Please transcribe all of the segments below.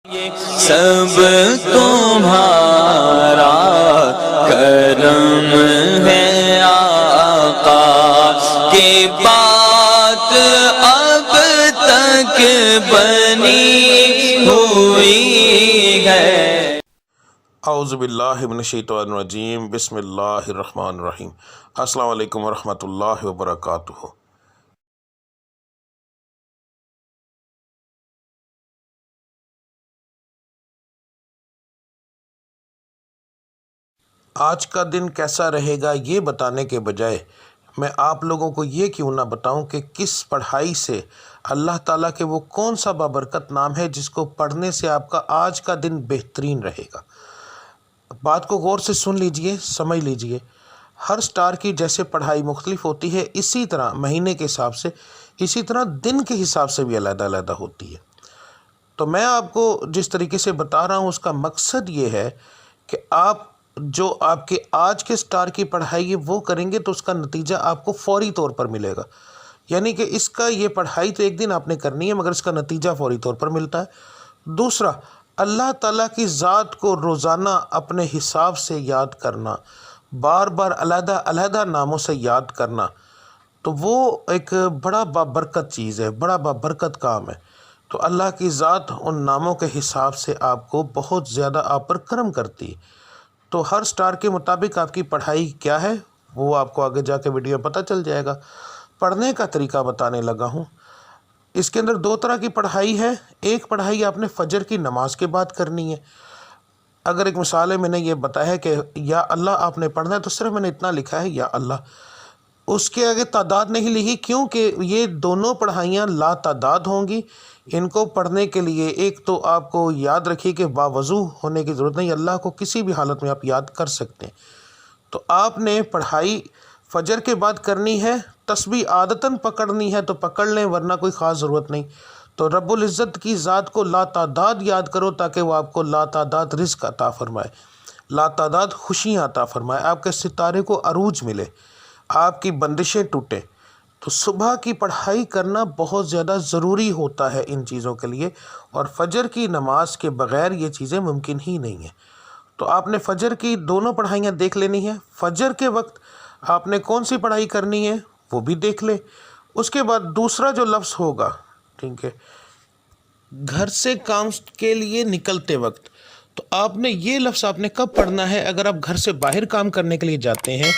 سب تمہارا کرم ہے آقا کی بات اب تک بنی ہوئی ہے۔ اعوذ باللہ من الشیطان الرجیم، بسم اللہ الرحمن الرحیم۔ السلام علیکم ورحمۃ اللہ وبرکاتہ۔ آج کا دن کیسا رہے گا یہ بتانے کے بجائے میں آپ لوگوں کو یہ کیوں نہ بتاؤں کہ کس پڑھائی سے اللہ تعالیٰ کے وہ کون سا بابرکت نام ہے جس کو پڑھنے سے آپ کا آج کا دن بہترین رہے گا۔ بات کو غور سے سن لیجئے، سمجھ لیجئے۔ ہر سٹار کی جیسے پڑھائی مختلف ہوتی ہے، اسی طرح مہینے کے حساب سے، اسی طرح دن کے حساب سے بھی علیحدہ علیحدہ ہوتی ہے۔ تو میں آپ کو جس طریقے سے بتا رہا ہوں اس کا مقصد یہ ہے کہ آپ جو آپ کے آج کے سٹار کی پڑھائی ہے وہ کریں گے تو اس کا نتیجہ آپ کو فوری طور پر ملے گا۔ یعنی کہ اس کا یہ پڑھائی تو ایک دن آپ نے کرنی ہے مگر اس کا نتیجہ فوری طور پر ملتا ہے۔ دوسرا، اللہ تعالیٰ کی ذات کو روزانہ اپنے حساب سے یاد کرنا، بار بار علیحدہ علیحدہ ناموں سے یاد کرنا، تو وہ ایک بڑا بابرکت چیز ہے، بڑا بابرکت کام ہے۔ تو اللہ کی ذات ان ناموں کے حساب سے آپ کو بہت زیادہ آپ پر کرم کرتی ہے۔ تو ہر سٹار کے مطابق آپ کی پڑھائی کیا ہے وہ آپ کو آگے جا کے ویڈیو پتہ چل جائے گا۔ پڑھنے کا طریقہ بتانے لگا ہوں۔ اس کے اندر دو طرح کی پڑھائی ہے۔ ایک پڑھائی آپ نے فجر کی نماز کے بعد کرنی ہے۔ اگر ایک مثال ہے، میں نے یہ بتایا ہے کہ یا اللہ آپ نے پڑھنا ہے تو صرف میں نے اتنا لکھا ہے یا اللہ، اس کے آگے تعداد نہیں لکھی کیونکہ یہ دونوں پڑھائیاں لا تعداد ہوں گی۔ ان کو پڑھنے کے لیے ایک تو آپ کو یاد رکھیے کہ باوضو ہونے کی ضرورت نہیں، اللہ کو کسی بھی حالت میں آپ یاد کر سکتے ہیں۔ تو آپ نے پڑھائی فجر کے بعد کرنی ہے، تسبیح عادتاً پکڑنی ہے تو پکڑ لیں ورنہ کوئی خاص ضرورت نہیں۔ تو رب العزت کی ذات کو لا تعداد یاد کرو تاکہ وہ آپ کو لا تعداد رزق عطا فرمائے، لا تعداد خوشیاں عطا فرمائے، آپ کے ستارے کو عروج ملے، آپ کی بندشیں ٹوٹیں۔ تو صبح کی پڑھائی کرنا بہت زیادہ ضروری ہوتا ہے ان چیزوں کے لیے، اور فجر کی نماز کے بغیر یہ چیزیں ممکن ہی نہیں ہیں۔ تو آپ نے فجر کی دونوں پڑھائیاں دیکھ لینی ہیں۔ فجر کے وقت آپ نے کون سی پڑھائی کرنی ہے وہ بھی دیکھ لیں۔ اس کے بعد دوسرا جو لفظ ہوگا، ٹھیک ہے، گھر سے کام کے لیے نکلتے وقت، تو آپ نے یہ لفظ آپ نے کب پڑھنا ہے؟ اگر آپ گھر سے باہر کام کرنے کے لیے جاتے ہیں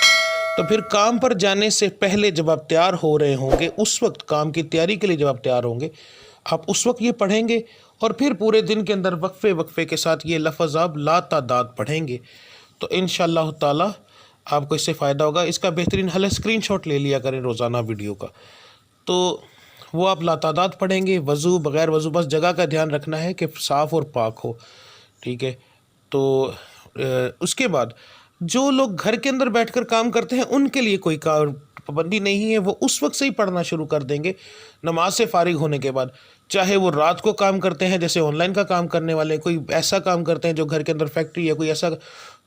تو پھر کام پر جانے سے پہلے جب آپ تیار ہو رہے ہوں گے، اس وقت کام کی تیاری کے لیے جب آپ تیار ہوں گے، آپ اس وقت یہ پڑھیں گے، اور پھر پورے دن کے اندر وقفے وقفے کے ساتھ یہ لفظ آپ لا تعداد پڑھیں گے تو انشاءاللہ تعالی آپ کو اس سے فائدہ ہوگا۔ اس کا بہترین حل ہے اسکرین شاٹ لے لیا کریں روزانہ ویڈیو کا، تو وہ آپ لا تعداد پڑھیں گے، وضو بغیر وضو، بس جگہ کا دھیان رکھنا ہے کہ صاف اور پاک ہو، ٹھیک ہے۔ تو اس کے بعد جو لوگ گھر کے اندر بیٹھ کر کام کرتے ہیں ان کے لیے کوئی پابندی نہیں ہے، وہ اس وقت سے ہی پڑھنا شروع کر دیں گے نماز سے فارغ ہونے کے بعد، چاہے وہ رات کو کام کرتے ہیں جیسے آن لائن کا کام کرنے والے، کوئی ایسا کام کرتے ہیں جو گھر کے اندر فیکٹری ہے کوئی ایسا،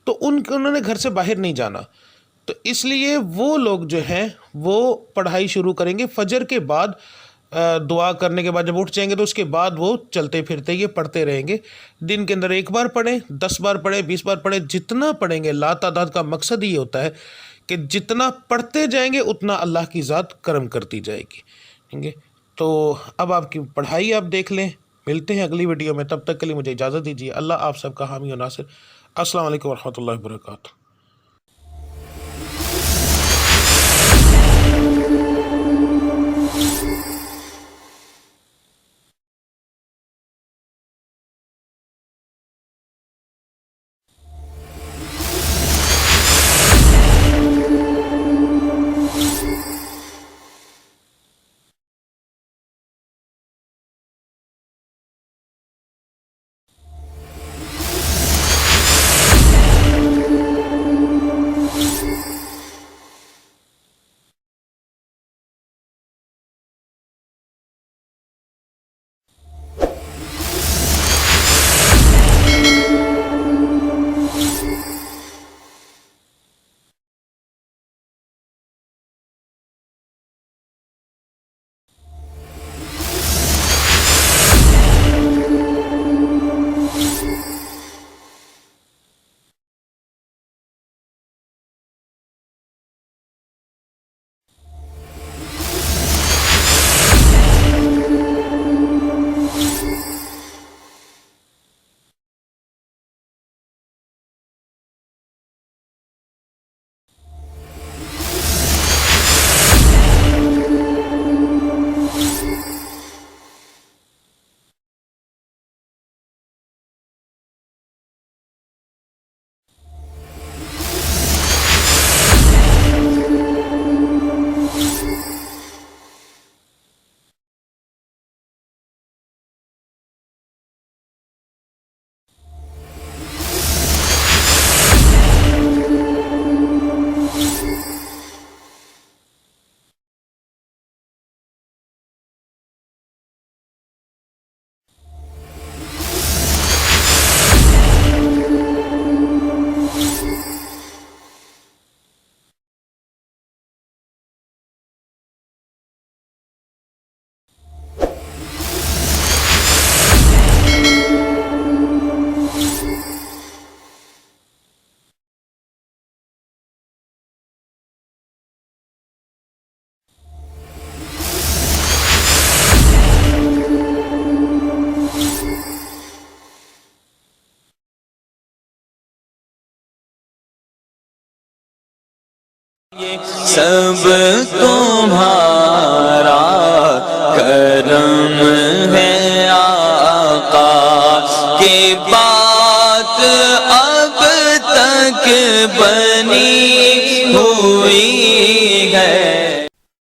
تو انہوں نے گھر سے باہر نہیں جانا، تو اس لیے وہ لوگ جو ہیں وہ پڑھائی شروع کریں گے فجر کے بعد، دعا کرنے کے بعد جب اٹھ جائیں گے تو اس کے بعد وہ چلتے پھرتے یہ پڑھتے رہیں گے۔ دن کے اندر ایک بار پڑھیں، 10 بار پڑھیں، 20 بار پڑھیں، جتنا پڑھیں گے۔ لا تعداد کا مقصد یہ ہوتا ہے کہ جتنا پڑھتے جائیں گے اتنا اللہ کی ذات کرم کرتی جائے گی، ٹھیک ہے۔ تو اب آپ کی پڑھائی آپ دیکھ لیں۔ ملتے ہیں اگلی ویڈیو میں، تب تک کے لیے مجھے اجازت دیجیے۔ اللہ آپ سب کا حامی و ناصر۔ السلام علیکم ورحمۃ اللہ وبرکاتہ۔ سب تمہارا